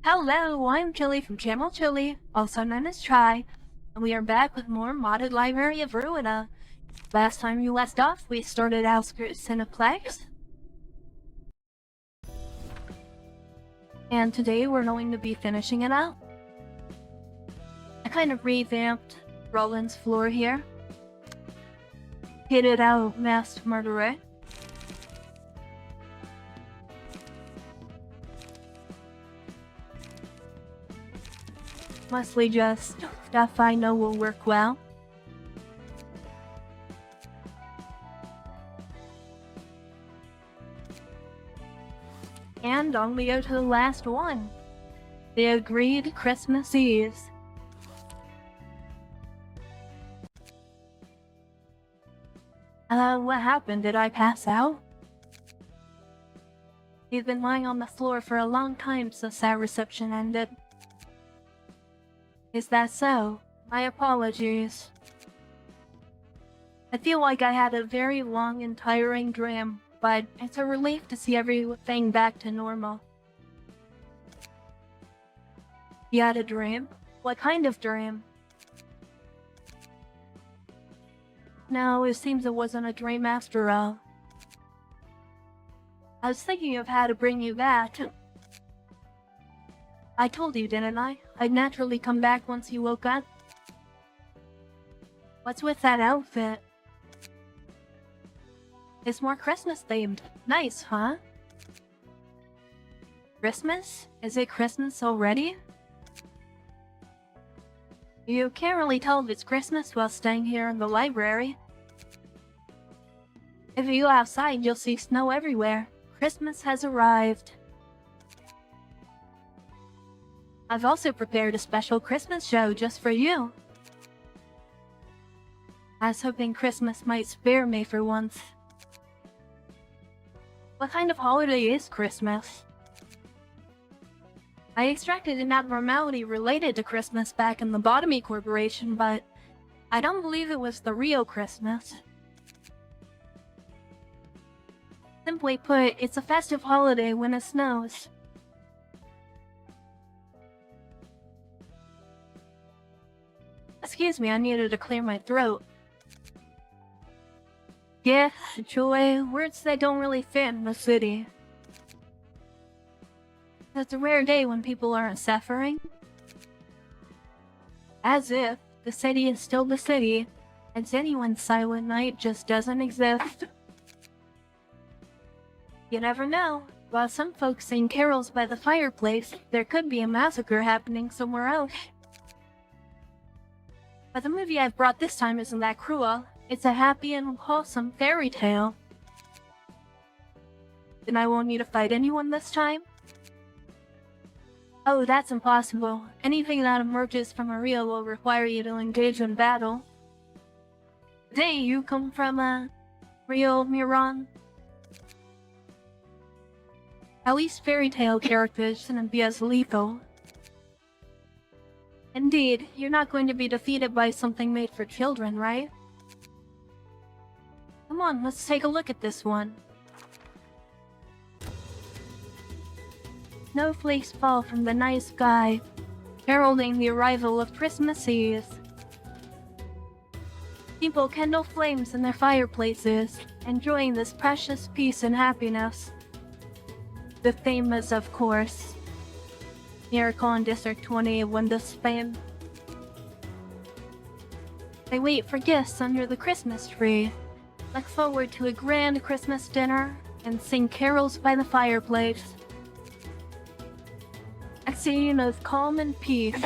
Hello, I'm Chylli from Channel Chylli, also known as Try, and we are back with more modded library of Ruina. Last time you left off, we started Outskirt Cineplex, and today we're going to be finishing it out. I kind of revamped Roland's floor here, kitted out Masked Murderer, mostly just stuff I know will work well. And on we go to the last one. The agreed Christmas Eve. What happened? Did I pass out? He's been lying on the floor for a long time since that reception ended. Is that so? My apologies. I feel like I had a very long and tiring dream, but it's a relief to see everything back to normal. You had a dream? What kind of dream? No, it seems it wasn't a dream after all. I was thinking of how to bring you back. I told you, didn't I? I'd naturally come back once you woke up. What's with that outfit? It's more Christmas themed. Nice, huh? Christmas? Is it Christmas already? You can't really tell if it's Christmas while staying here in the library. If you go outside, you'll see snow everywhere. Christmas has arrived. I've also prepared a special Christmas show just for you. I was hoping Christmas might spare me for once. What kind of holiday is Christmas? I extracted an abnormality related to Christmas back in the Lobotomy Corporation, but I don't believe it was the real Christmas. Simply put, it's a festive holiday when it snows. Excuse me, I needed to clear my throat. Yeah, joy, words that don't really fit in the city. It's a rare day when people aren't suffering. As if the city is still the city, and anyone's silent night just doesn't exist. You never know. While some folks sing carols by the fireplace, there could be a massacre happening somewhere else. But the movie I've brought this time isn't that cruel. It's a happy and wholesome fairy tale. Then I won't need to fight anyone this time? Oh, that's impossible. Anything that emerges from a reel will require you to engage in battle. Today you come from a real Miran. At least fairy tale characters shouldn't be as lethal. Indeed, you're not going to be defeated by something made for children, right? Come on, let's take a look at this one. Snowflakes fall from the night sky, heralding the arrival of Christmas Eve. People kindle flames in their fireplaces, enjoying this precious peace and happiness. The theme is, of course, Miracle in District 20 won this fame. They wait for gifts under the Christmas tree, look forward to a grand Christmas dinner, and sing carols by the fireplace. A scene of calm and peace.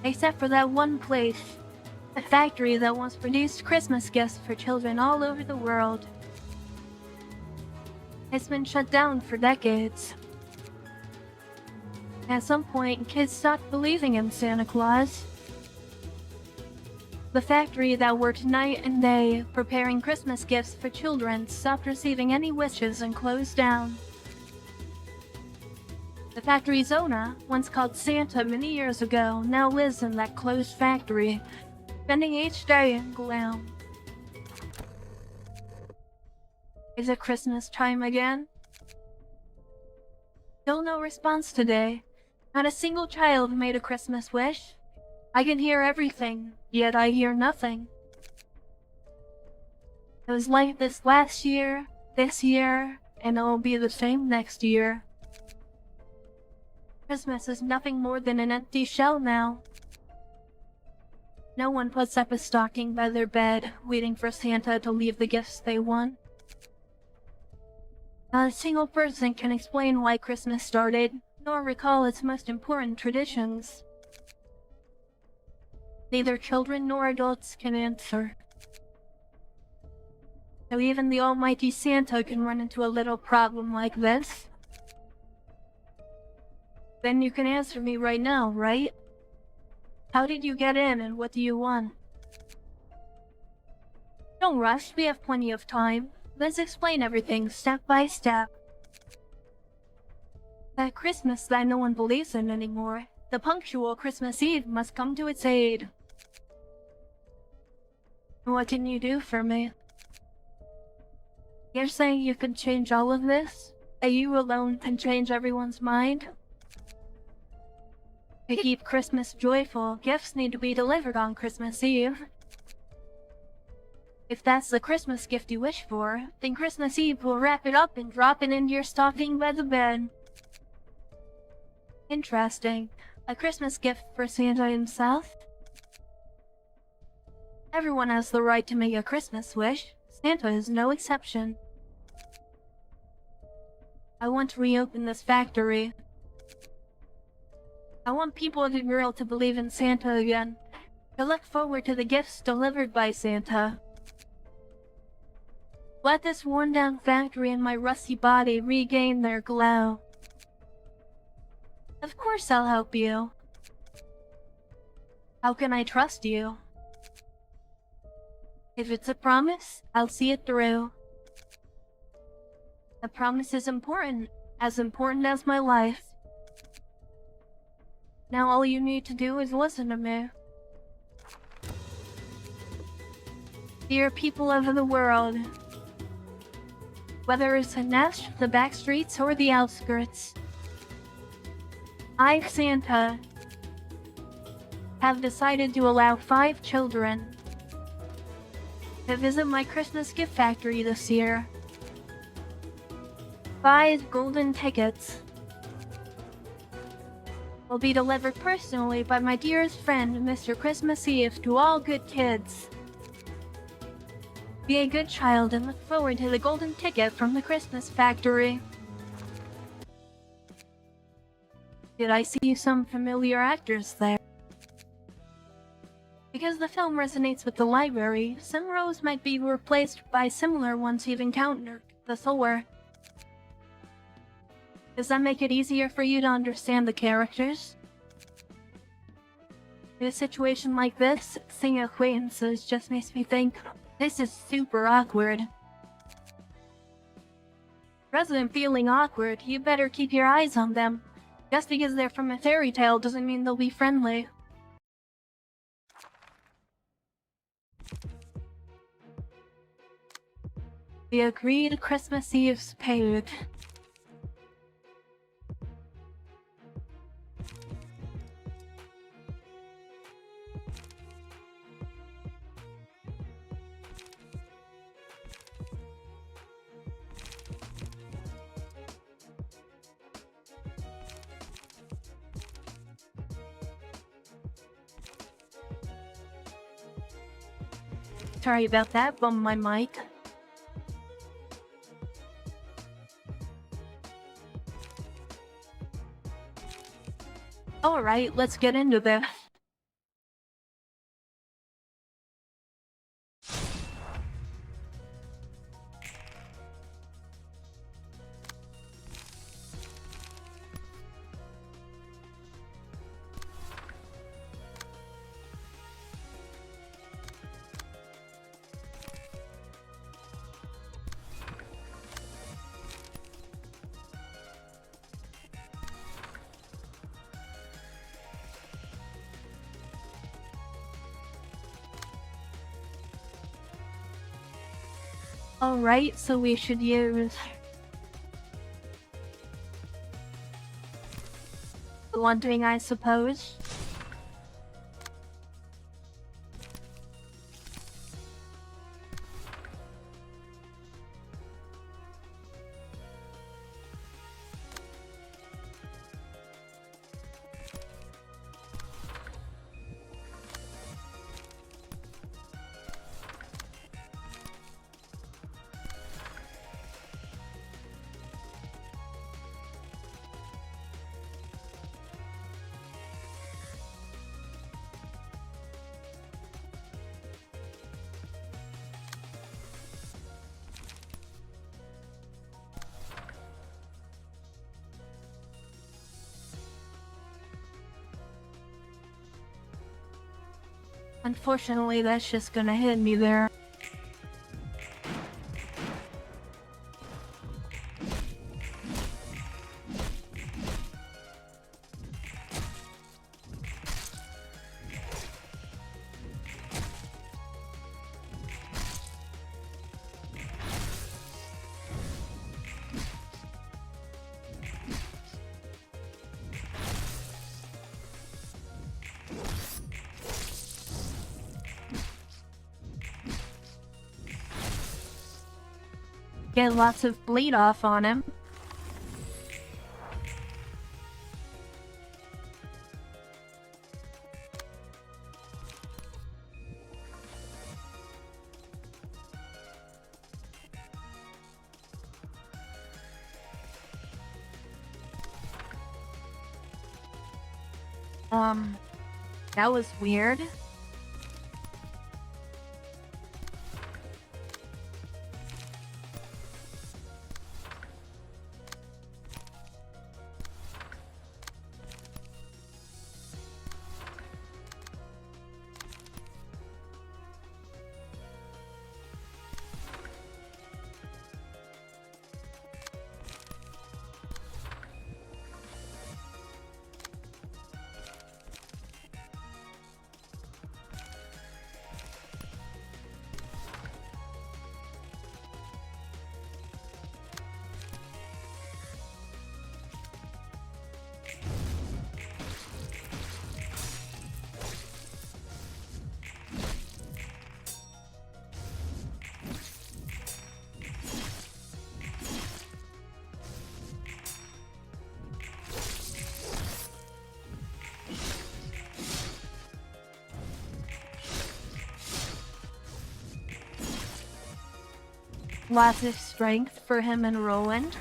Except for that one place, a factory that once produced Christmas gifts for children all over the world. It's been shut down for decades. At some point, kids stopped believing in Santa Claus. The factory that worked night and day, preparing Christmas gifts for children, stopped receiving any wishes and closed down. The factory's owner, once called Santa many years ago, now lives in that closed factory, spending each day in gloom. Is it Christmas time again? Still no response today. Not a single child made a Christmas wish. I can hear everything, yet I hear nothing. It was like this last year, this year, and it will be the same next year. Christmas is nothing more than an empty shell now. No one puts up a stocking by their bed, waiting for Santa to leave the gifts they want. Not a single person can explain why Christmas started, nor recall its most important traditions. Neither children nor adults can answer. So even the almighty Santa can run into a little problem like this. Then you can answer me right now, right? How did you get in and what do you want? Don't rush, we have plenty of time. Let's explain everything step by step. That Christmas that no one believes in anymore, the punctual Christmas Eve must come to its aid. What can you do for me? You're saying you can change all of this? That you alone can change everyone's mind? To keep Christmas joyful, gifts need to be delivered on Christmas Eve. If that's the Christmas gift you wish for, then Christmas Eve will wrap it up and drop it into your stocking by the bed. Interesting. A Christmas gift for Santa himself? Everyone has the right to make a Christmas wish. Santa is no exception. I want to reopen this factory. I want people of the world to believe in Santa again, to look forward to the gifts delivered by Santa. Let this worn-down factory and my rusty body regain their glow. Of course I'll help you. How can I trust you? If it's a promise, I'll see it through. A promise is important as my life. Now all you need to do is listen to me. Dear people of the world, whether it's in Nash, the back streets, or the outskirts, I, Santa, have decided to allow 5 children to visit my Christmas gift factory this year. 5 golden tickets will be delivered personally by my dearest friend, Mr. Christmas Eve, to all good kids. Be a good child and look forward to the golden ticket from the Christmas factory. Did I see some familiar actors there? Because the film resonates with the library, some roles might be replaced by similar ones you've encountered before. Does that make it easier for you to understand the characters? In a situation like this, seeing acquaintances just makes me think, this is super awkward. Rather than feeling awkward, you better keep your eyes on them. Just because they're from a fairy tale doesn't mean they'll be friendly. The agreed Christmas Eve's paid. Sorry about that, bummed my mic. Alright, let's get into this. Alright, so we should use Wondering, I suppose. Unfortunately, that's just gonna hit me there. Get lots of bleed off on him. That was weird. Lots of strength for him and Roland.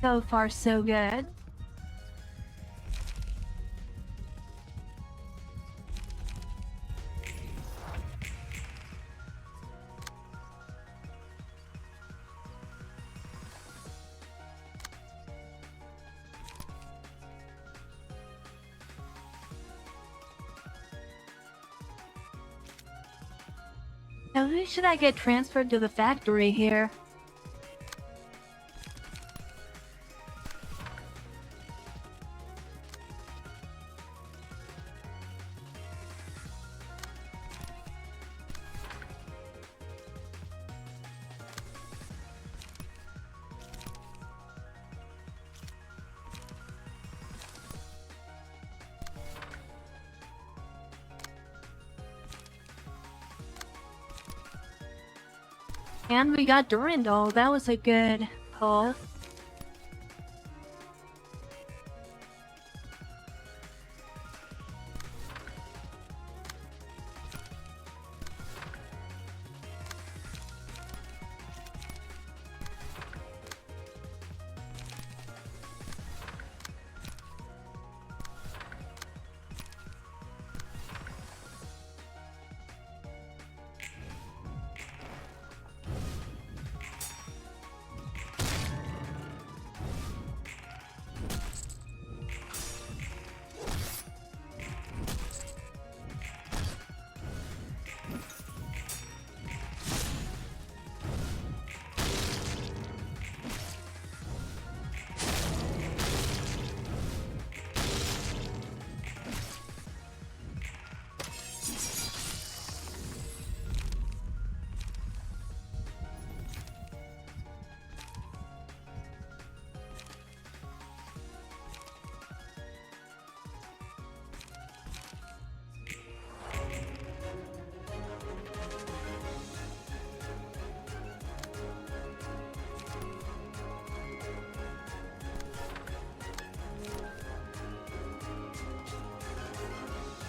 So far, so good. Now, who should I get transferred to the factory here? And we got Durandal. That was a good pull.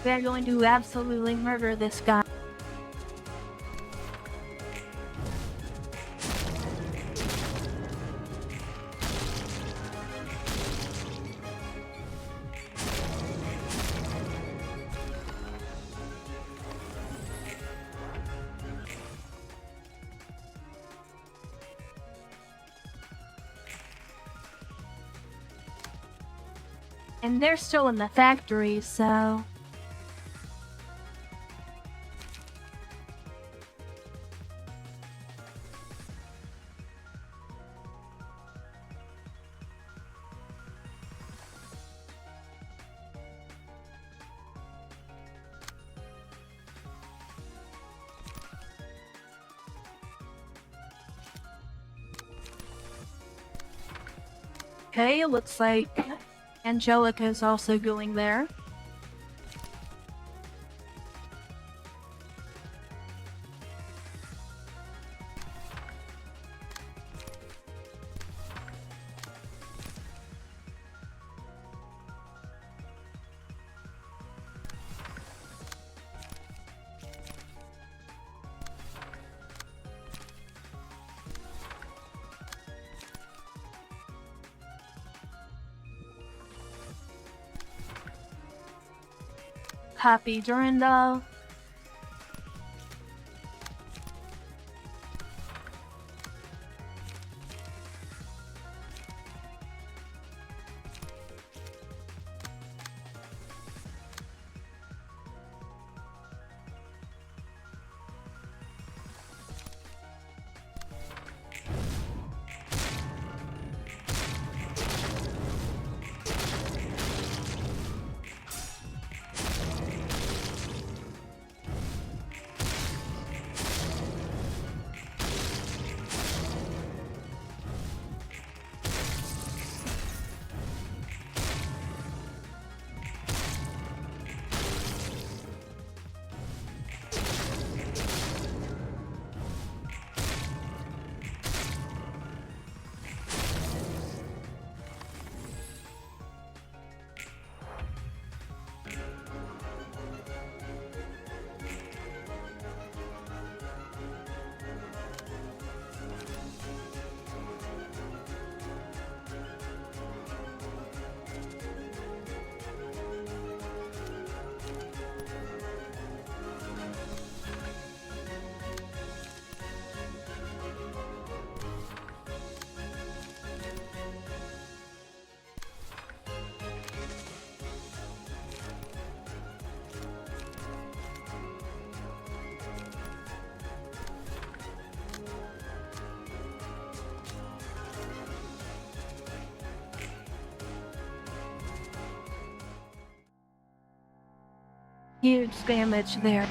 We're going to absolutely murder this guy. And they're still in the factory, so... Okay, it looks like Angelica is also going there. Happy Durandal. Huge damage there.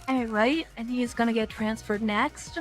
Alright, and he's gonna get transferred next.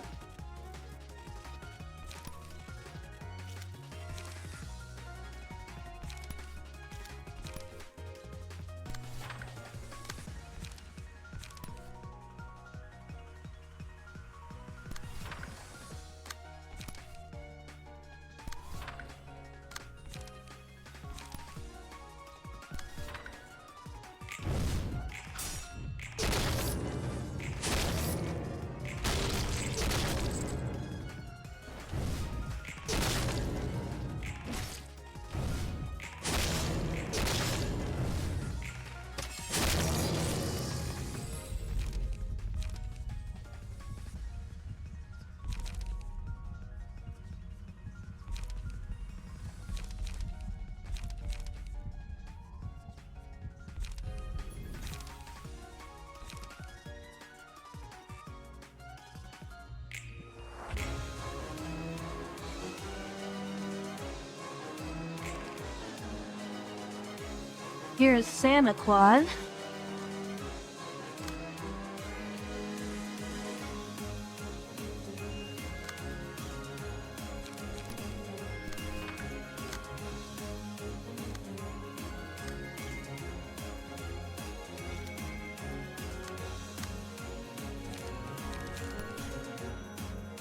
Here's Santa Claus.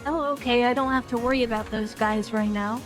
Oh, okay, I don't have to worry about those guys right now.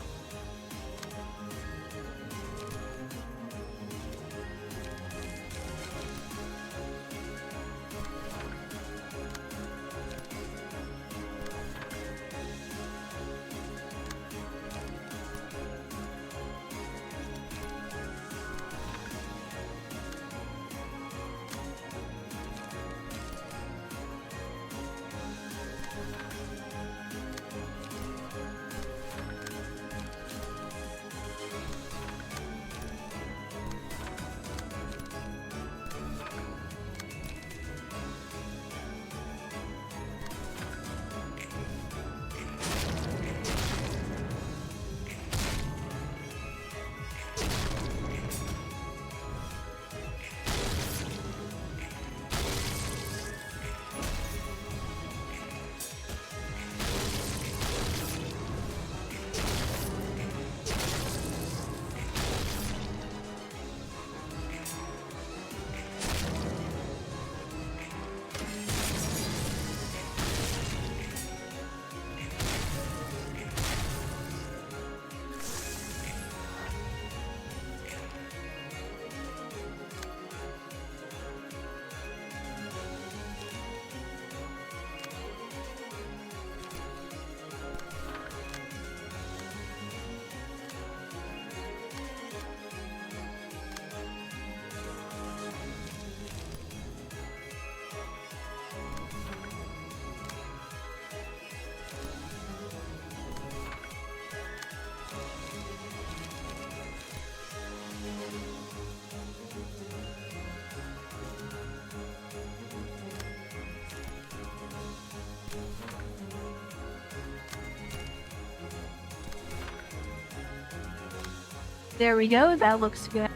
There we go, that looks good.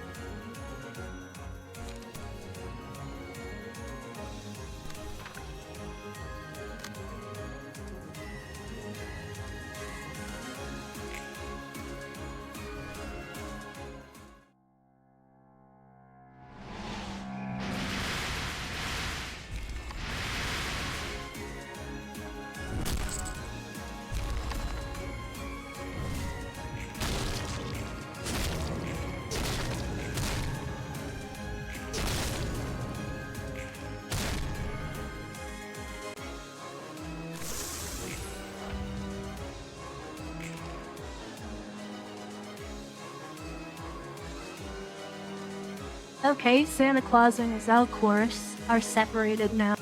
Okay, Santa Claus and his Outcourse are separated now.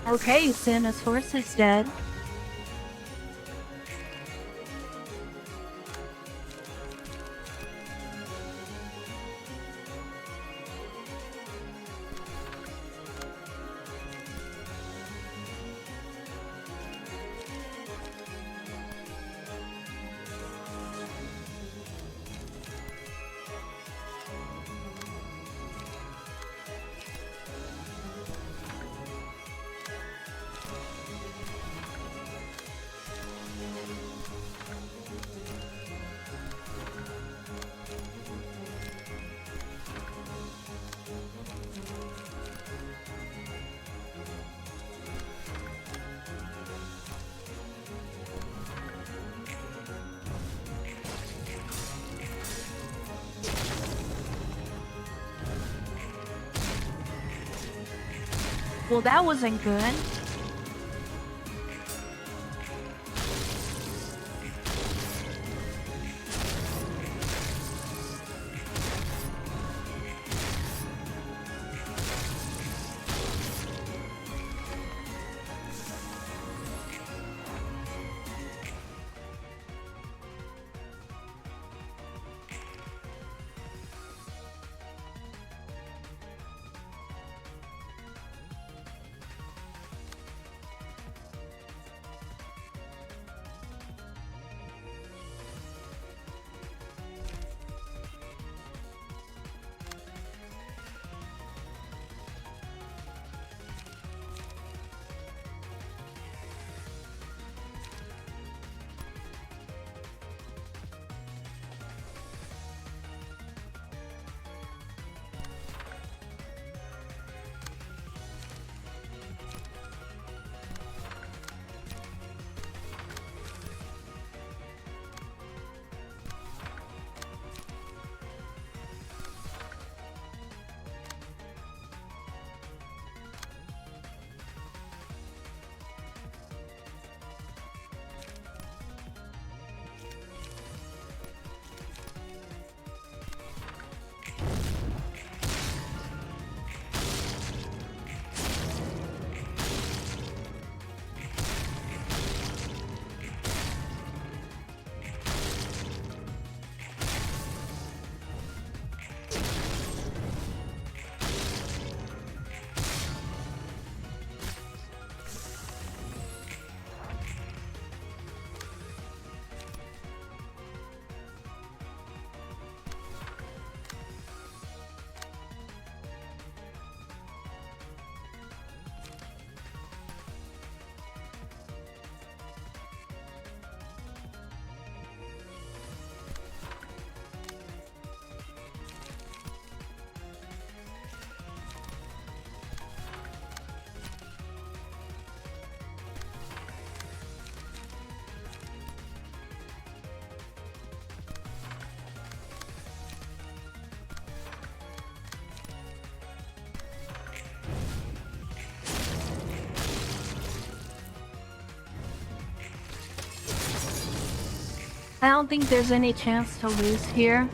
Okay, Santa's horse is dead. Well, that wasn't good. I don't think there's any chance to lose here.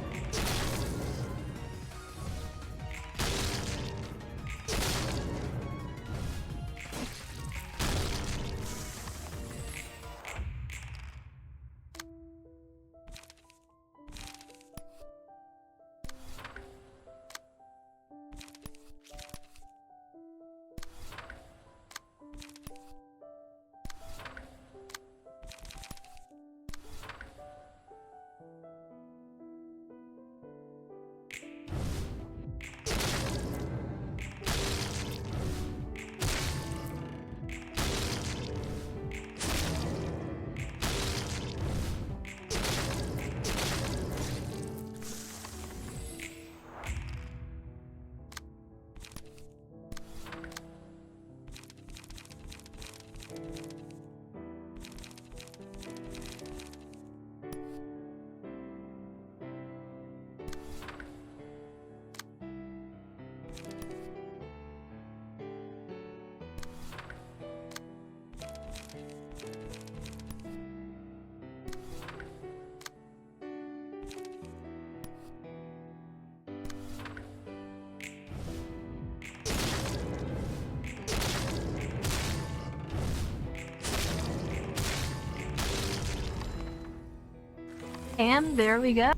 And there we go.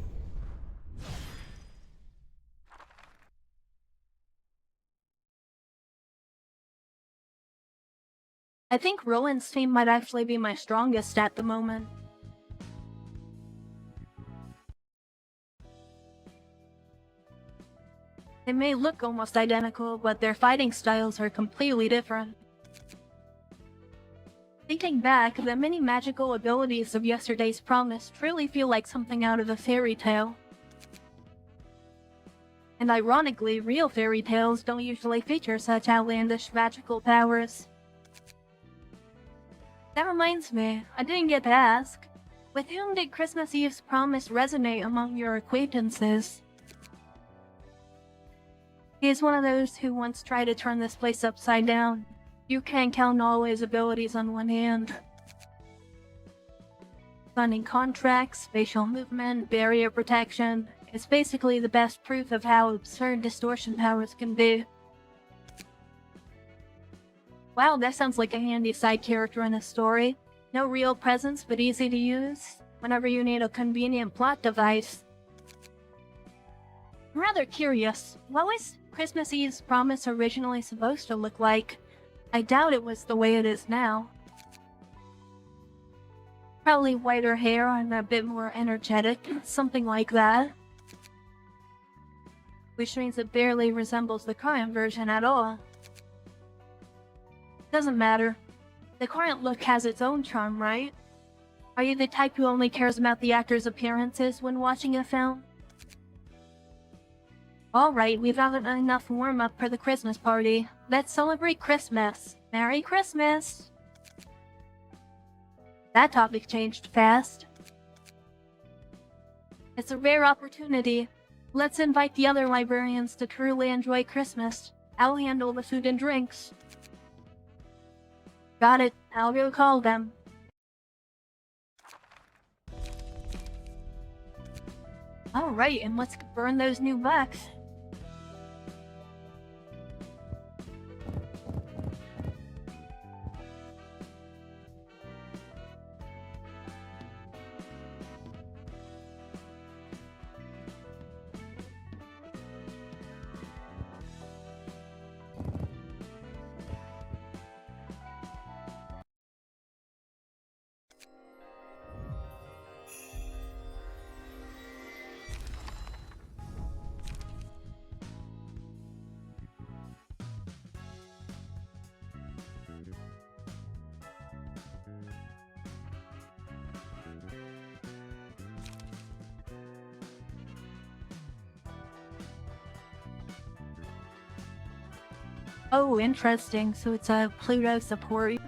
I think Rowan's team might actually be my strongest at the moment. They may look almost identical, but their fighting styles are completely different. Thinking back, the many magical abilities of yesterday's promise truly feel like something out of a fairy tale. And ironically, real fairy tales don't usually feature such outlandish magical powers. That reminds me, I didn't get to ask. With whom did Christmas Eve's promise resonate among your acquaintances? He's one of those who once tried to turn this place upside down. You can't count all his abilities on one hand. Signing contracts, spatial movement, barrier protection. It's basically the best proof of how absurd distortion powers can be. Wow, that sounds like a handy side character in a story. No real presence, but easy to use whenever you need a convenient plot device. I'm rather curious, what was Christmas Eve's promise originally supposed to look like? I doubt it was the way it is now. Probably whiter hair and a bit more energetic, something like that. Which means it barely resembles the current version at all. Doesn't matter. The current look has its own charm, right? Are you the type who only cares about the actor's appearances when watching a film? Alright, we've had enough warm-up for the Christmas party. Let's celebrate Christmas. Merry Christmas! That topic changed fast. It's a rare opportunity. Let's invite the other librarians to truly enjoy Christmas. I'll handle the food and drinks. Got it. I'll go call them. Alright, and let's burn those new bucks. Oh, interesting. So it's a Pluto support.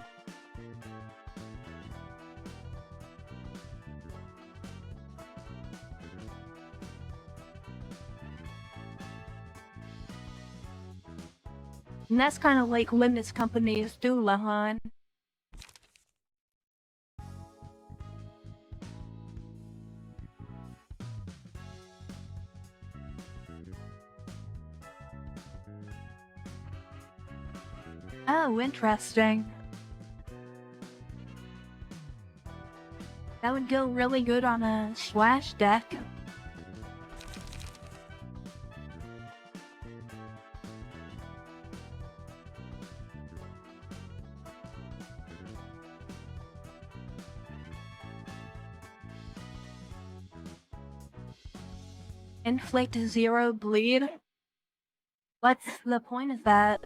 And that's kind of like Limits Company's doula, huh? Oh, interesting. That would go really good on a Slash deck. Inflict 0 bleed? What's the point of that?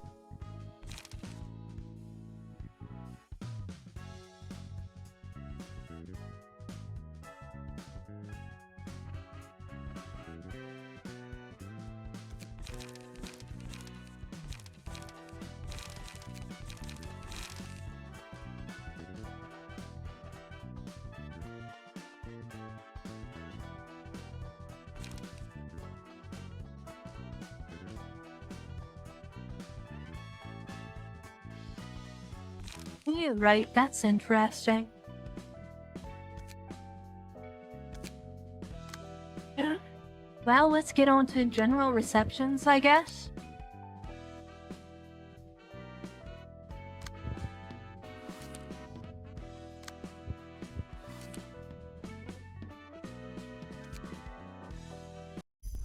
You're right, that's interesting. Well, let's get on to general receptions, I guess.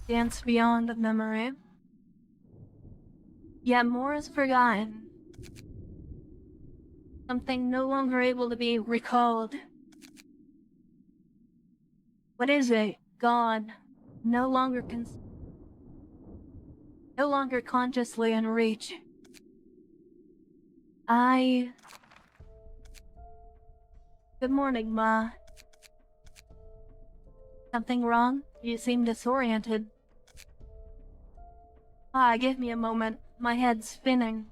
Dance beyond the memory. Yet more is forgotten. Something no longer able to be recalled. What is it? Gone. No longer consciously in reach. Good morning, Ma. Something wrong? You seem disoriented. Give me a moment. My head's spinning.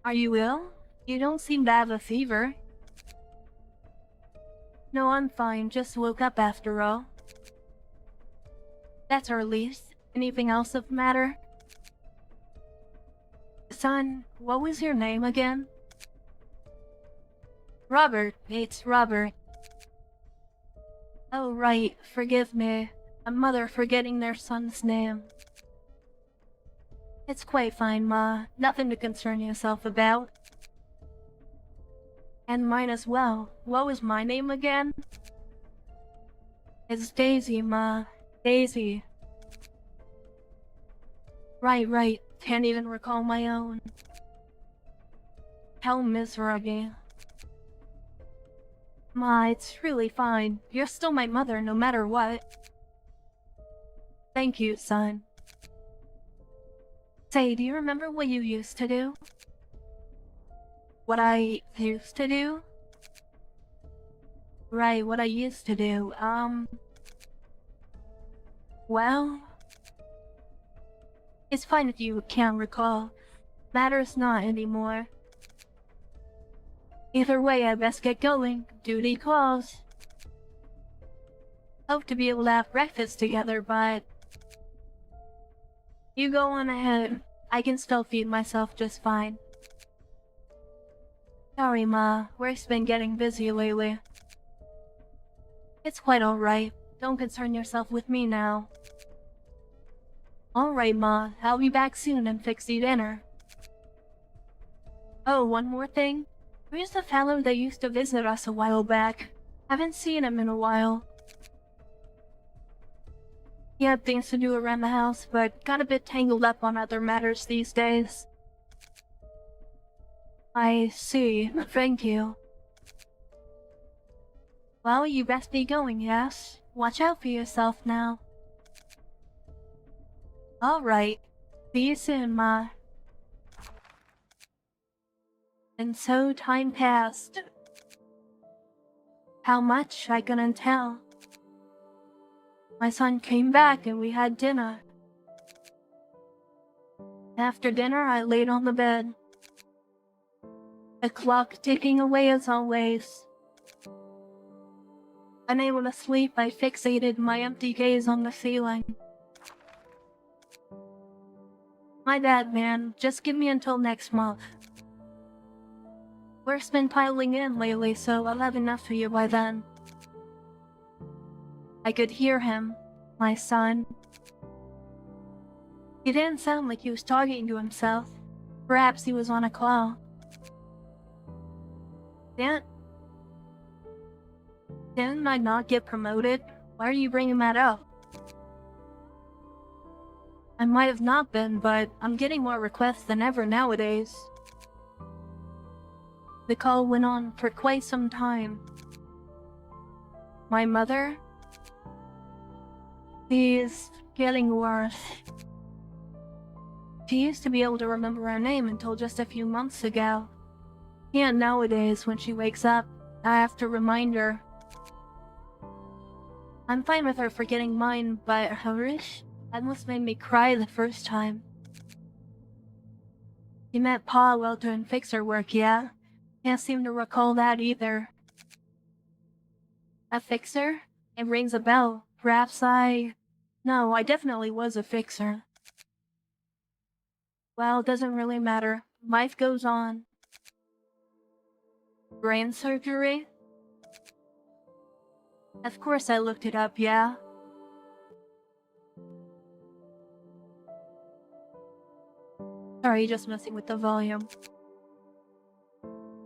Are you ill? You don't seem to have a fever. No, I'm fine. Just woke up after all. That's our lease. Anything else of matter? Son, what was your name again? Robert. It's Robert. Oh, right. Forgive me. A mother forgetting their son's name. It's quite fine, Ma. Nothing to concern yourself about. And mine as well. What was my name again? It's Daisy, Ma. Daisy. Right. Can't even recall my own. How miserable. Ma, it's really fine. You're still my mother no matter what. Thank you, son. Say, do you remember what you used to do? What I used to do? Right, what I used to do. Well... It's fine if you can't recall. Matters not anymore. Either way, I best get going. Duty calls. Hope to be able to have breakfast together, but... You go on ahead. I can still feed myself just fine. Sorry, Ma. Work's been getting busy lately. It's quite alright. Don't concern yourself with me now. Alright, Ma. I'll be back soon and fix you dinner. Oh, one more thing. Where's the fellow that used to visit us a while back? Haven't seen him in a while. He had things to do around the house, but got a bit tangled up on other matters these days. I see. Thank you. Well, you best be going, yes? Watch out for yourself now. Alright. See you soon, Ma. And so time passed. How much, I couldn't tell. My son came back and we had dinner. After dinner, I laid on the bed. The clock ticking away as always. Unable to sleep, I fixated my empty gaze on the ceiling. My bad, man. Just give me until next month. Work's been piling in lately, so I'll have enough for you by then. I could hear him, my son. He didn't sound like he was talking to himself. Perhaps he was on a call. Didn't I not get promoted? Why are you bringing that up? I might have not been, but I'm getting more requests than ever nowadays. The call went on for quite some time. My mother? She's getting worse. She used to be able to remember her name until just a few months ago. And nowadays, when she wakes up, I have to remind her. I'm fine with her forgetting mine, but hers? That must made me cry the first time. You met Pa while doing fixer work, yeah? Can't seem to recall that either. A fixer? It rings a bell. Perhaps No, I definitely was a fixer. Well, it doesn't really matter. Life goes on. Brain surgery? Of course I looked it up, yeah? Sorry, just messing with the volume.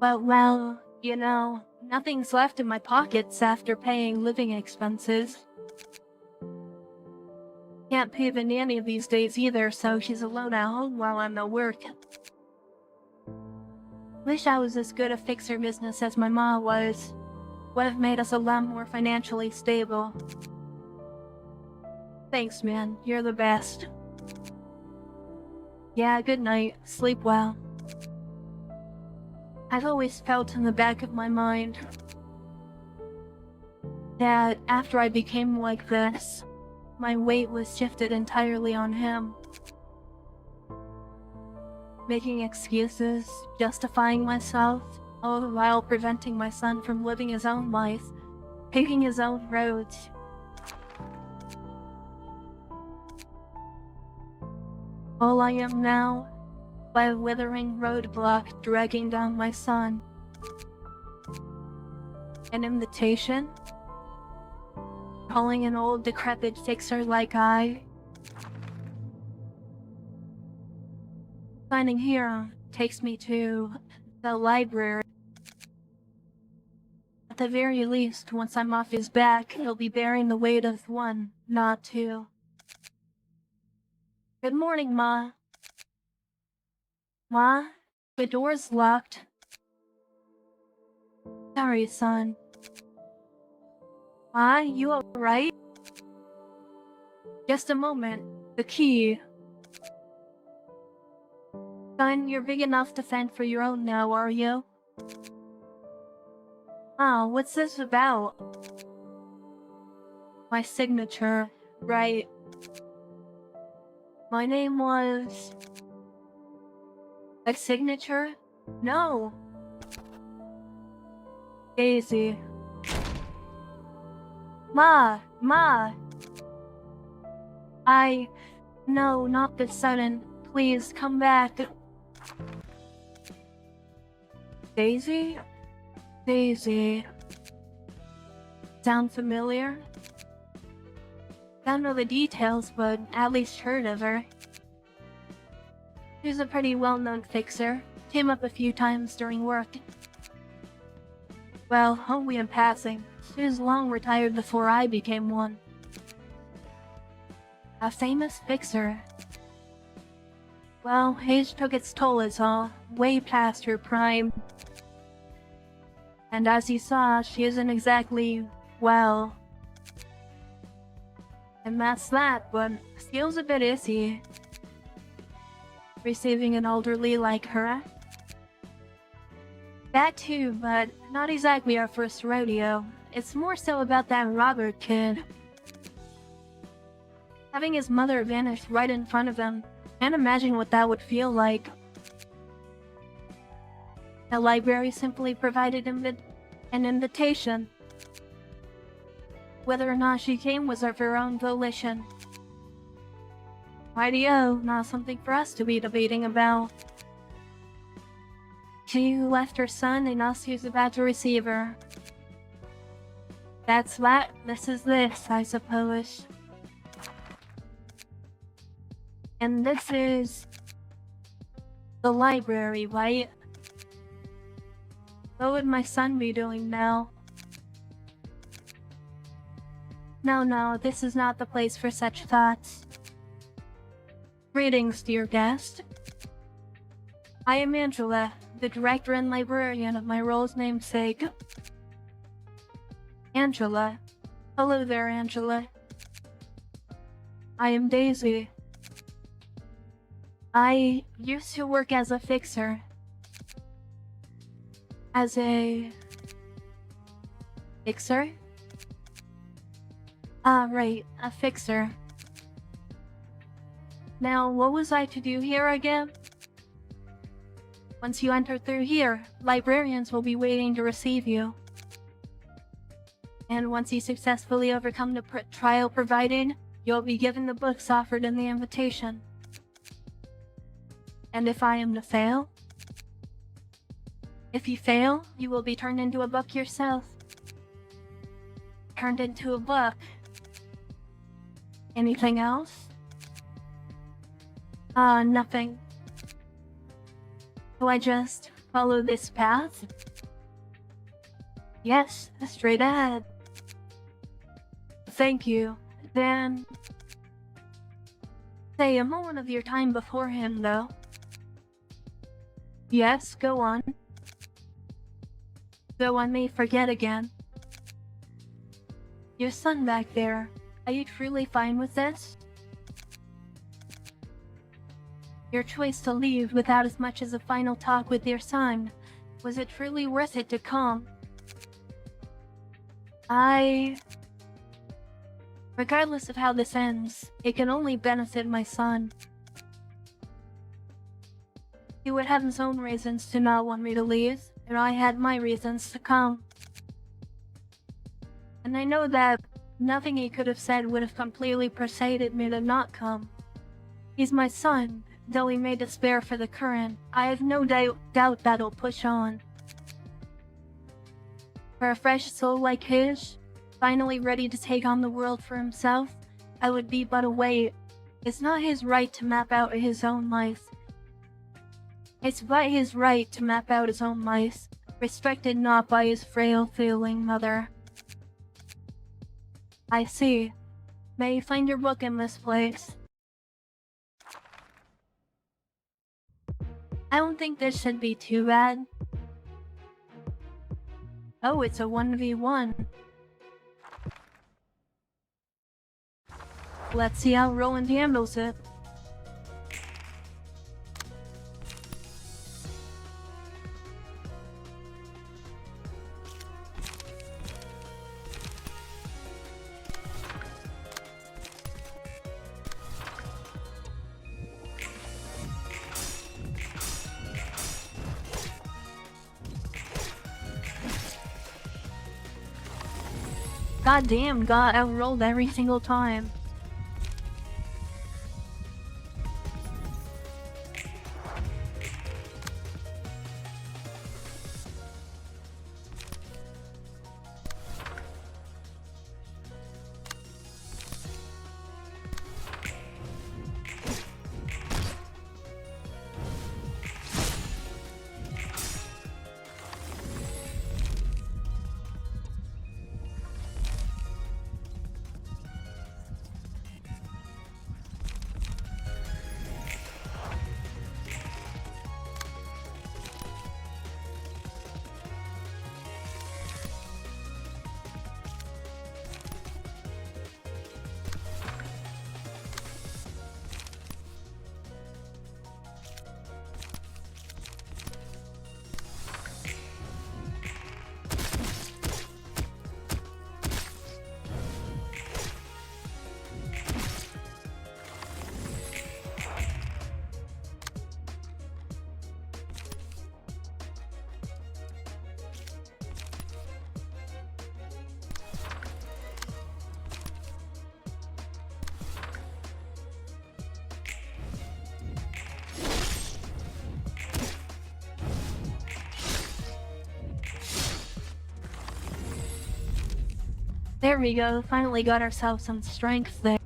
But well, you know, nothing's left in my pockets after paying living expenses. Can't pay the nanny these days either, so she's alone at home while I'm at work. Wish I was as good a fixer business as my ma was. Would have made us a lot more financially stable. Thanks, man. You're the best. Yeah, good night. Sleep well. I've always felt in the back of my mind that after I became like this, my weight was shifted entirely on him. Making excuses, justifying myself, all the while preventing my son from living his own life, picking his own roads. All I am now, by a withering roadblock dragging down my son. An invitation? Calling an old decrepit fixer like I. Signing here takes me to the library. At the very least, once I'm off his back, he'll be bearing the weight of one, not two. Good morning, Ma. Ma, the door's locked. Sorry, son. Ma, you alright? Just a moment. The key. Son, you're big enough to fend for your own now, are you? Ma, what's this about? My signature, right. My name was... A signature? No. Daisy. Ma! No, not this sudden. Please, come back. Daisy? Daisy. Sound familiar? Don't know the details, but at least heard of her. She's a pretty well-known fixer. Came up a few times during work. Well, only in passing. She was long retired before I became one. A famous fixer. Well, age took its toll is all, way past her prime. And as you saw, she isn't exactly, well... And that's that, but feels a bit iffy. Receiving an elderly like her. That too, but not exactly our first rodeo. It's more so about that Robert kid. Having his mother vanish right in front of him. Can't imagine what that would feel like. The library simply provided him with an invitation. Whether or not she came was of her own volition. Rightio, not something for us to be debating about. She left her son and us who's about to receive her. That's that, this is this, I suppose. And this is... the library, right? What would my son be doing now? No, this is not the place for such thoughts. Greetings, dear guest. I am Angela, the director and librarian of my role's namesake. Angela. Hello there, Angela. I am Daisy. I used to work as a fixer. As a... fixer? Ah, right, a fixer. Now, what was I to do here again? Once you enter through here, librarians will be waiting to receive you. And once you successfully overcome the trial provided, you'll be given the books offered in the invitation. And if I am to fail? If you fail, you will be turned into a book yourself. Turned into a book. Anything else? Nothing. So I just follow this path? Yes, straight ahead. Thank you. Then... Say a moment of your time before him, though. Yes, go on. Though I may forget again. Your son back there, are you truly fine with this? Your choice to leave without as much as a final talk with your son, was it truly worth it to come? Regardless of how this ends, it can only benefit my son. He would have his own reasons to not want me to leave, and I had my reasons to come. And I know that nothing he could have said would have completely persuaded me to not come. He's my son, though he may despair for the current, I have no doubt that'll push on. For a fresh soul like his, finally ready to take on the world for himself, I would be but a weight. It's not his right to map out his own life. It's but his right to map out his own life, restricted not by his frail, failing mother. I see. May you find your book in this place. I don't think this should be too bad. Oh, it's a 1v1. Let's see how Roland handles it. Goddamn, got outrolled every single time. There we go, finally got ourselves some strength there.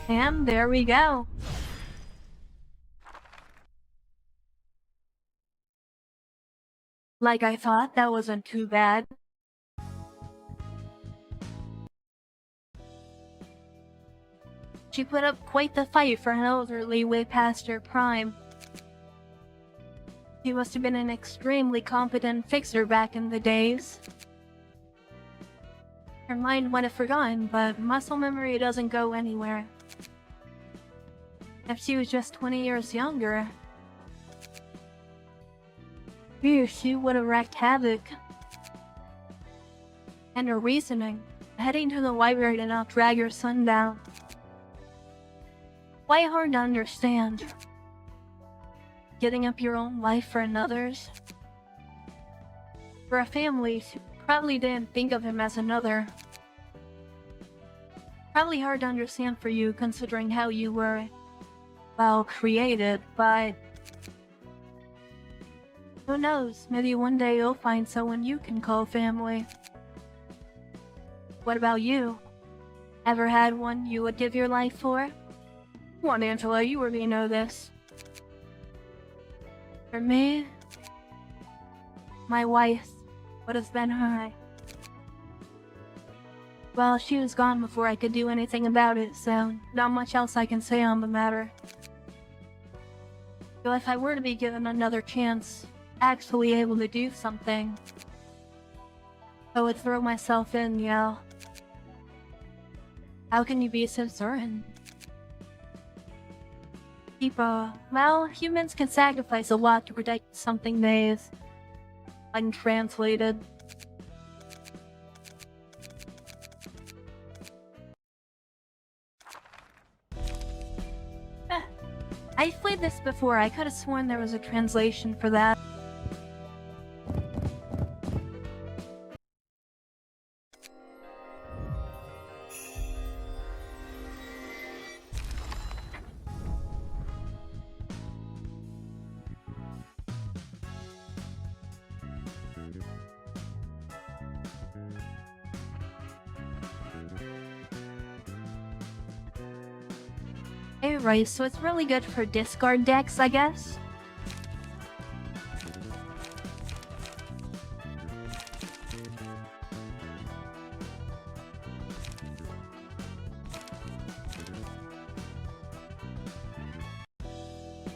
And there we go. Like I thought, that wasn't too bad. She put up quite the fight for an elderly way past her prime. She must have been an extremely competent fixer back in the days. Her mind might have forgotten, but muscle memory doesn't go anywhere. If she was just 20 years younger, she would have wreaked havoc. And her reasoning, heading to the library to not drag your son down. Quite hard to understand. Giving up your own life for another's. For a family, she probably didn't think of him as another. Probably hard to understand for you considering how you were, well, created, but who knows, maybe one day you'll find someone you can call family. What about you? Ever had one you would give your life for? Come on, Angela, you already know this. For me, my wife would have been her. Well, she was gone before I could do anything about it, so not much else I can say on the matter. So if I were to be given another chance, actually able to do something, I would throw myself in, yeah. How can you be so certain? People, well, humans can sacrifice a lot to protect something they is untranslated. I've played this before, I could have sworn there was a translation for that. Right, so it's really good for discard decks, I guess?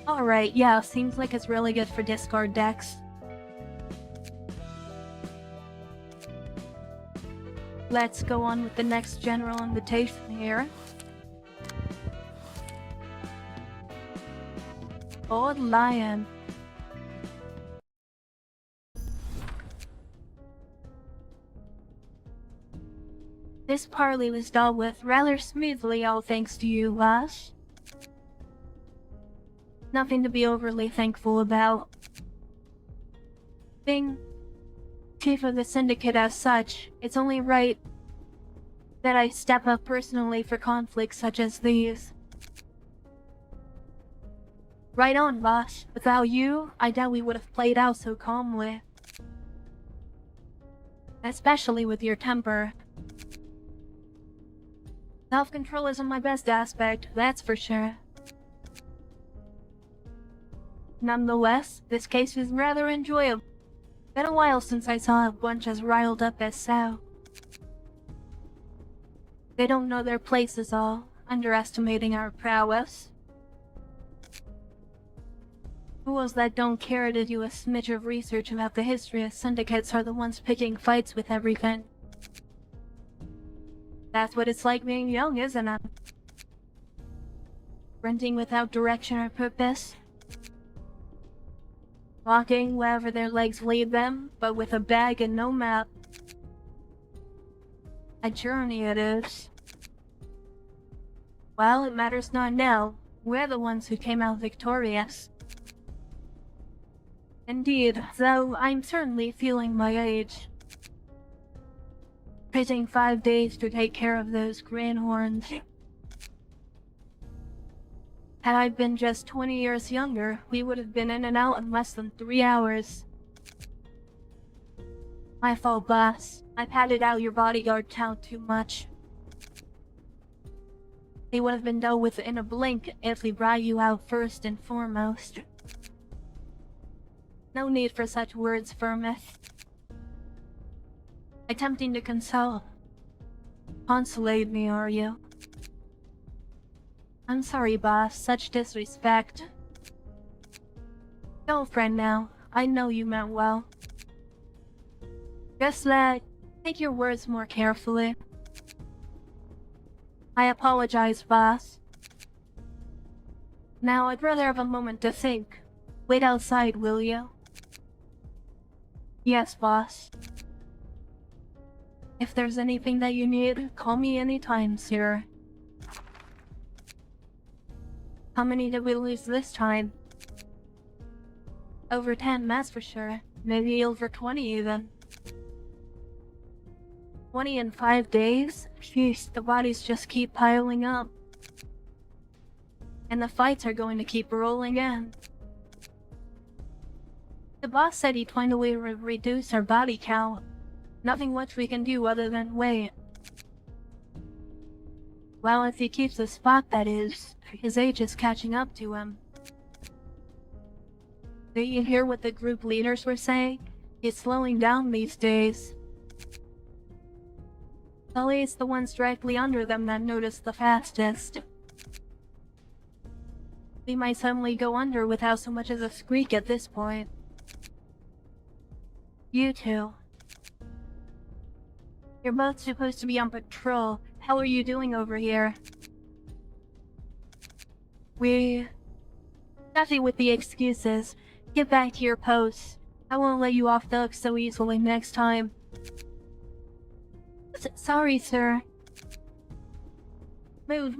Alright, yeah, seems like it's really good for discard decks. Let's go on with the next general invitation here. Old Lion. This parley was dealt with rather smoothly, all thanks to you, Lash. Nothing to be overly thankful about. Being chief of the syndicate as such, it's only right that I step up personally for conflicts such as these. Right on, boss. Without you, I doubt we would have played out so calmly. Especially with your temper. Self-control isn't my best aspect, that's for sure. Nonetheless, this case is rather enjoyable. Been a while since I saw a bunch as riled up as so. They don't know their place is all, underestimating our prowess. Fools that don't care to do a smidge of research about the history of syndicates are the ones picking fights with everything. That's what it's like being young, isn't it? Sprinting without direction or purpose. Walking wherever their legs lead them, but with a bag and no map. A journey it is. Well, it matters not now. We're the ones who came out victorious. Indeed, though I'm certainly feeling my age. Taking 5 days to take care of those greenhorns. Had I been just 20 years younger, we would have been in and out in less than 3 hours. My fault, boss. I padded out your bodyguard count too much. They would have been dealt with in a blink if we brought you out first and foremost. No need for such words, Vermouth. Attempting to consolate me, are you? I'm sorry, boss. Such disrespect. No, friend, now. I know you meant well. Just take your words more carefully. I apologize, boss. Now, I'd rather have a moment to think. Wait outside, will you? Yes, boss. If there's anything that you need, call me anytime, sir. How many did we lose this time? Over 10, that's for sure. Maybe over 20 even. 20 in 5 days? Jeez, the bodies just keep piling up. And the fights are going to keep rolling in. The boss said he'd find a way to reduce our body count. Nothing much we can do other than wait. Well, if he keeps the spot, that is. His age is catching up to him. Did you hear what the group leaders were saying? He's slowing down these days. Chylli is the ones directly under them that notice the fastest. We might suddenly go under without so much as a squeak at this point. You two. You're both supposed to be on patrol. How are you doing over here? Nothing with the excuses. Get back to your posts. I won't let you off the hook so easily next time. Sorry, sir. Move.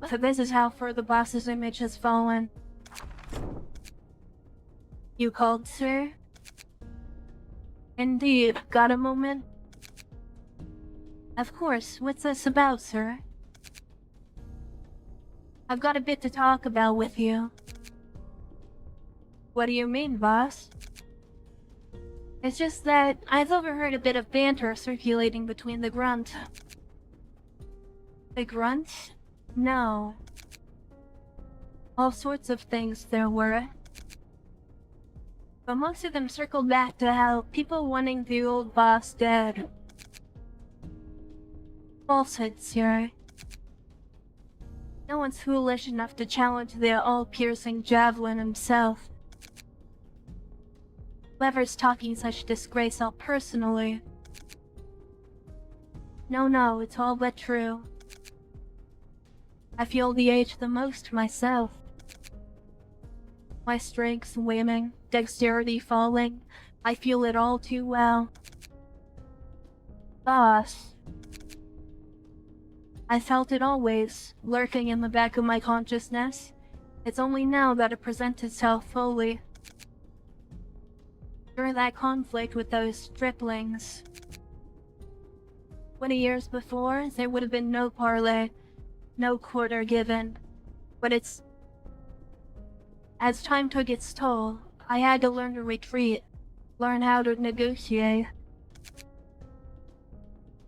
So this is how far the boss's image has fallen. You called, sir? Indeed. Got a moment? Of course. What's this about, sir? I've got a bit to talk about with you. What do you mean, boss? It's just that I've overheard a bit of banter circulating between the grunt. The grunt? No. All sorts of things there were. But most of them circled back to how people wanting the old boss dead. Falsehood, sir. No one's foolish enough to challenge the all-piercing javelin himself. Whoever's talking such disgrace all personally. No, it's all but true. I feel the age the most myself. My strength waning, dexterity falling. I feel it all too well. Boss. I felt it always, lurking in the back of my consciousness. It's only now that it presents itself fully. During that conflict with those striplings. 20 years before, there would have been no parley, no quarter given. But as time took its toll, I had to learn to retreat, learn how to negotiate.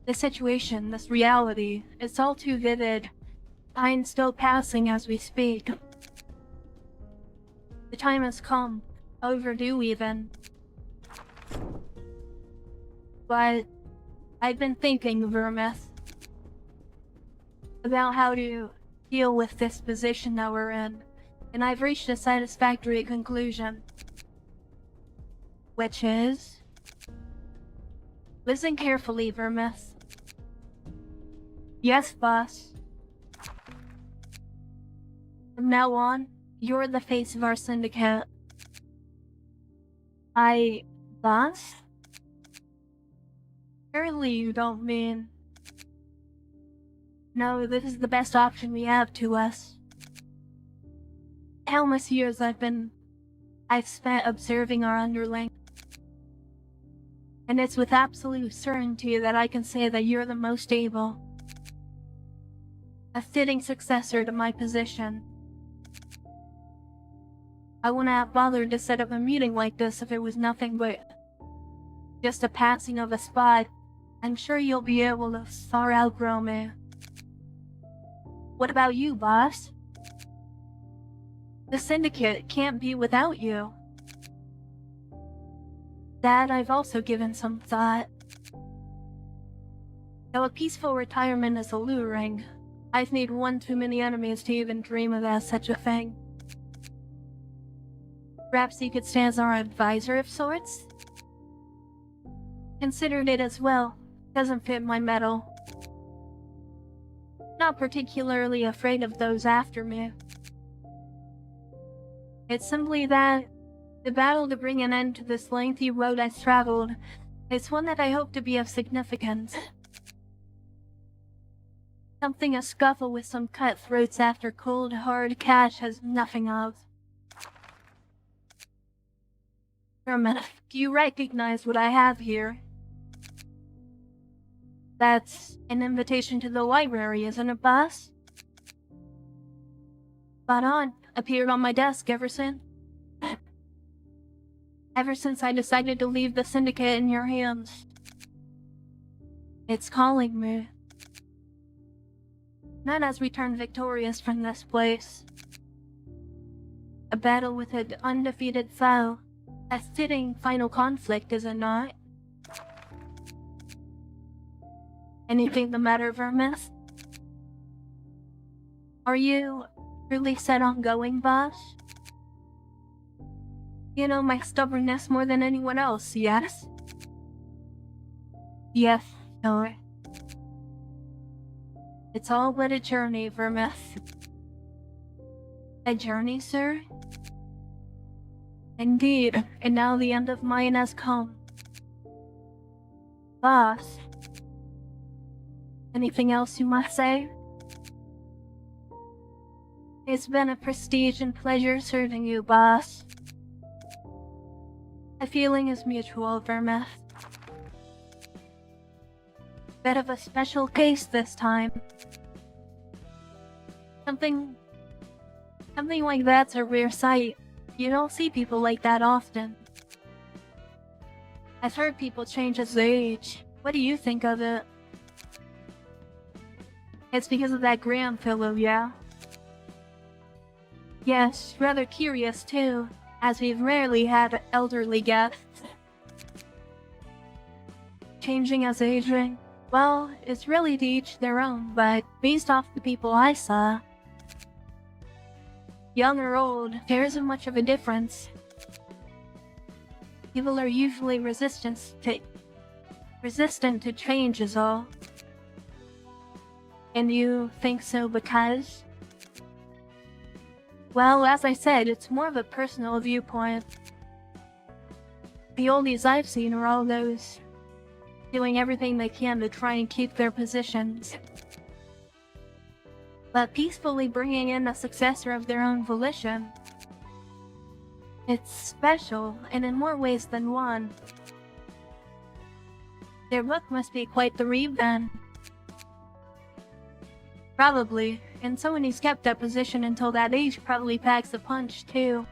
The situation, this reality, it's all too vivid. Time's still passing as we speak. The time has come, overdue even. But I've been thinking, Vermouth, about how to deal with this position that we're in, and I've reached a satisfactory conclusion. Which is... Listen carefully, Vermouth. Yes, boss. From now on, you're the face of our syndicate. Boss? Surely you don't mean... No, this is the best option we have to us. Countless years I've spent observing our underling. And it's with absolute certainty that I can say that you're the most able. A fitting successor to my position. I wouldn't have bothered to set up a meeting like this if it was nothing but just a passing of a spot. I'm sure you'll be able to far outgrow me. What about you, boss? The Syndicate can't be without you. That I've also given some thought. Though a peaceful retirement is alluring, I've made one too many enemies to even dream of as such a thing. Perhaps you could stand as our advisor of sorts? Considered it as well. Doesn't fit my mettle. Not particularly afraid of those after me. It's simply that the battle to bring an end to this lengthy road I've traveled is one that I hope to be of significance. Something a scuffle with some cutthroats after cold, hard cash has nothing of. Herman, do you recognize what I have here? That's an invitation to the library, isn't it, boss? Spot on. Appeared on my desk ever since I decided to leave the Syndicate in your hands. It's calling me. Not as we turn victorious from this place. A battle with an undefeated foe. A fitting final conflict, is it not? Anything the matter, Vermis? Are you really set on going, boss? You know my stubbornness more than anyone else, yes? Yes, sir. It's all but a journey, Vermis. A journey, sir? Indeed, and now the end of mine has come. Boss. Anything else you must say? It's been a prestige and pleasure serving you, boss. The feeling is mutual, Vermis. Bit of a special case this time. Something like that's a rare sight. You don't see people like that often. I've heard people change as they age. What do you think of it? It's because of that Graham fellow, yeah? Yes, rather curious too, as we've rarely had elderly guests. Changing as aging? Well, it's really to each their own, but based off the people I saw, young or old, there isn't much of a difference. People are usually resistant to change is all. And you think so because? Well, as I said, it's more of a personal viewpoint. The oldies I've seen are all those doing everything they can to try and keep their positions, but peacefully bringing in a successor of their own volition. It's special, and in more ways than one. Their book must be quite the read then. Probably, and someone who's kept that position until that age probably packs a punch too.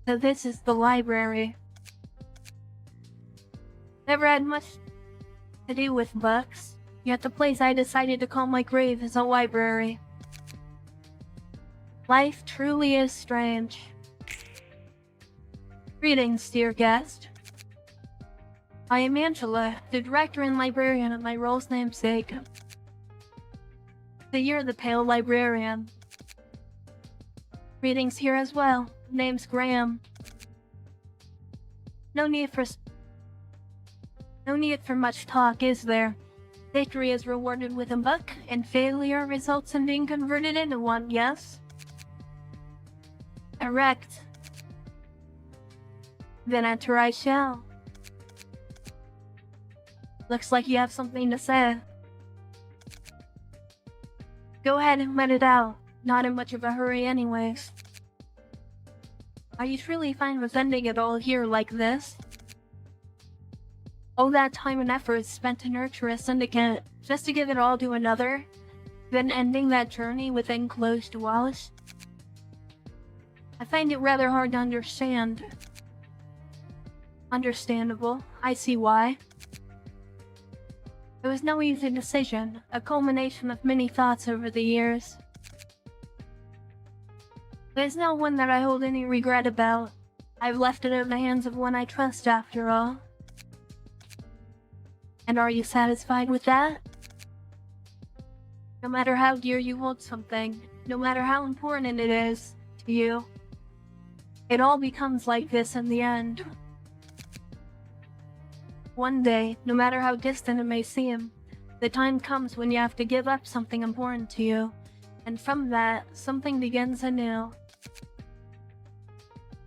So this is the library. Never had much to do with books, yet the place I decided to call my grave is a library. Life truly is strange. Greetings, dear guest. I am Angela, the director and librarian of my role's namesake. So you're the pale librarian. Greetings here as well. Name's Graham. No need for much talk, is there? Victory is rewarded with a book, and failure results in being converted into one, yes? Correct. Then enter I shall. Looks like you have something to say. Go ahead and let it out. Not in much of a hurry anyways. Are you truly fine with ending it all here like this? All that time and effort spent to nurture a syndicate, just to give it all to another, then ending that journey with enclosed walls? I find it rather hard to understand. Understandable, I see why. It was no easy decision, a culmination of many thoughts over the years. There's no one that I hold any regret about. I've left it in the hands of one I trust after all. And are you satisfied with that? No matter how dear you hold something, no matter how important it is to you, it all becomes like this in the end. One day, no matter how distant it may seem, the time comes when you have to give up something important to you, and from that, something begins anew.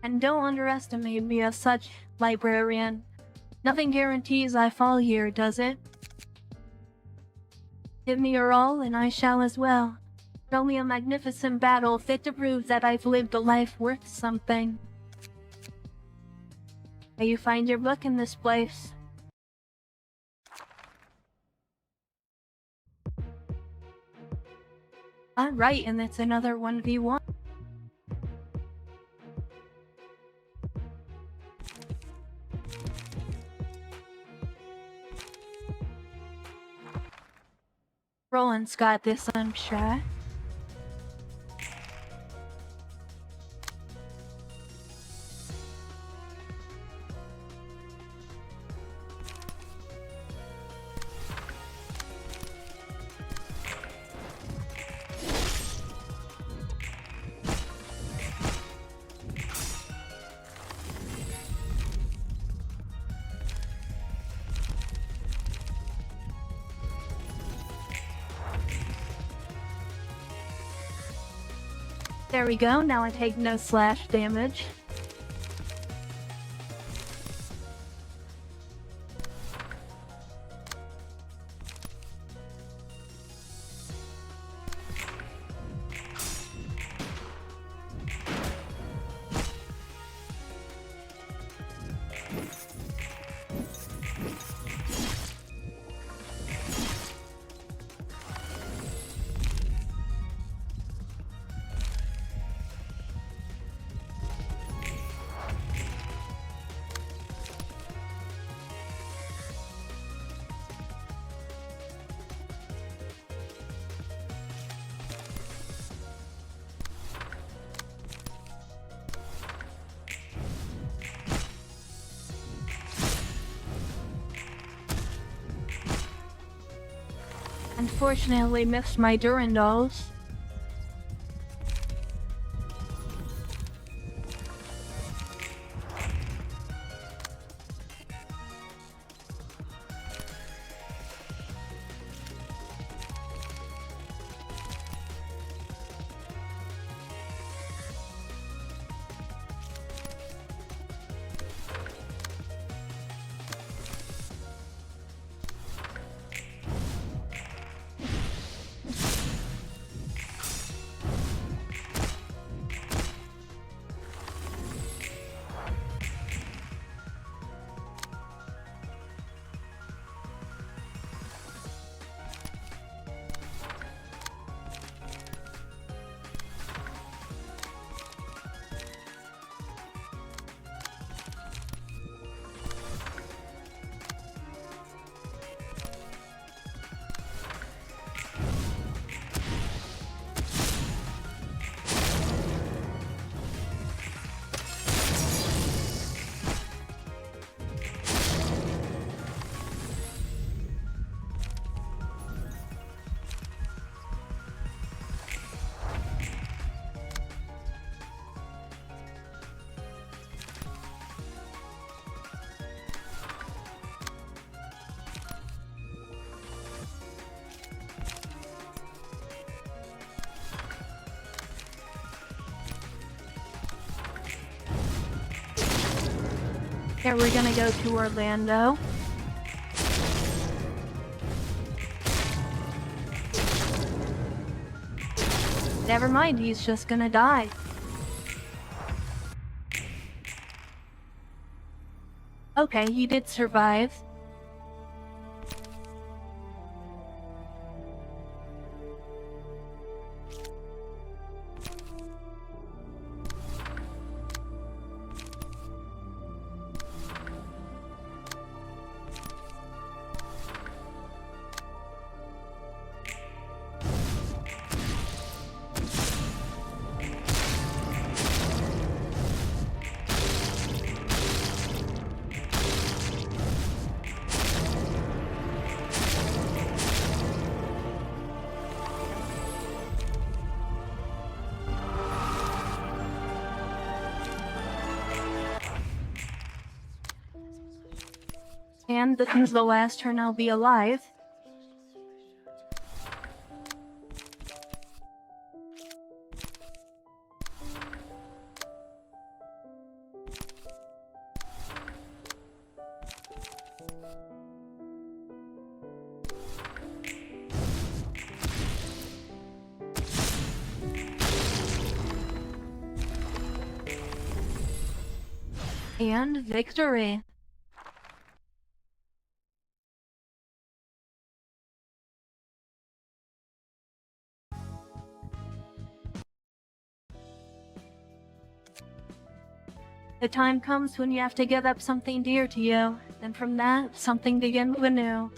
And don't underestimate me as such, librarian. Nothing guarantees I fall here, does it? Give me your all, and I shall as well. Show me a magnificent battle fit to prove that I've lived a life worth something. May you find your book in this place. Alright, and it's another 1v1. Roland's got this, I'm sure. There we go, now I take no slash damage. Unfortunately missed my Durandals. Here we're gonna go to Orlando. Never mind, he's just gonna die. Okay, he did survive. And this is the last turn I'll be alive. And victory. The time comes when you have to give up something dear to you, and from that, something begins anew.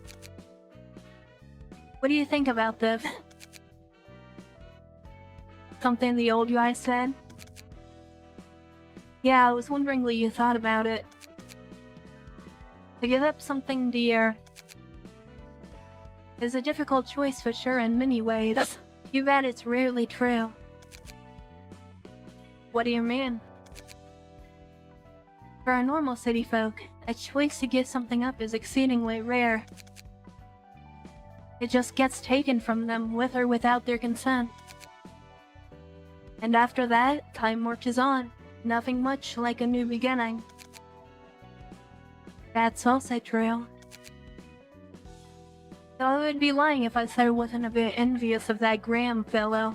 What do you think about this? Something the old guy said? Yeah, I was wondering what you thought about it. To give up something dear is a difficult choice for sure in many ways. Too bad it's rarely true. What do you mean? For our normal city folk, a choice to give something up is exceedingly rare. It just gets taken from them with or without their consent. And after that, time marches on, nothing much like a new beginning. That's also true. Though I would be lying if I said I wasn't a bit envious of that Graham fellow.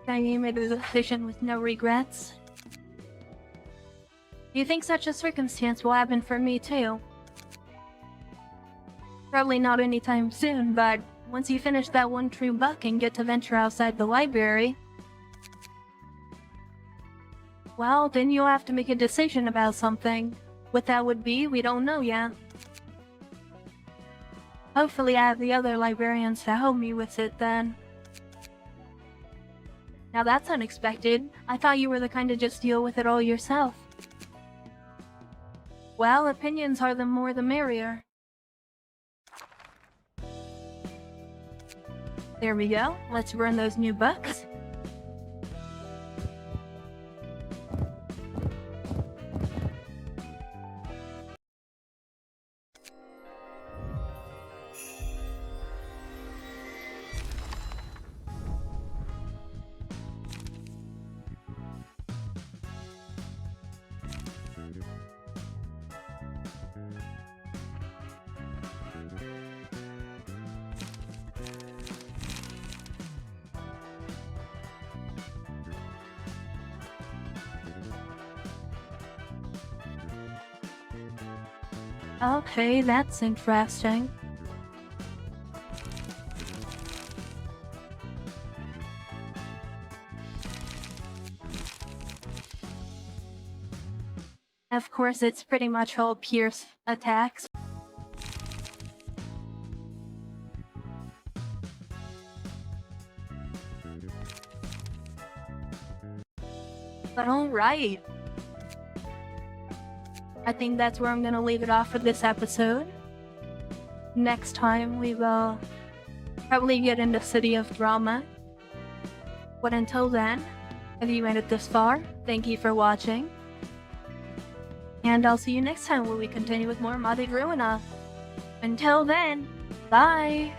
He made a decision with no regrets. Do you think such a circumstance will happen for me too? Probably not anytime soon, but once you finish that one true book and get to venture outside the library, well, then you'll have to make a decision about something. What that would be, we don't know yet. Hopefully I have the other librarians to help me with it then. Now that's unexpected. I thought you were the kind to just deal with it all yourself. Well, opinions are the more the merrier. There we go. Let's burn those new books. Okay, that's interesting. Of course, it's pretty much all Pierce attacks. But alright. I think that's where I'm gonna leave it off for this episode. Next time we will probably get into City of Drama. But until then, if you made it this far, thank you for watching. And I'll see you next time when we continue with more modded Ruina. Until then, bye!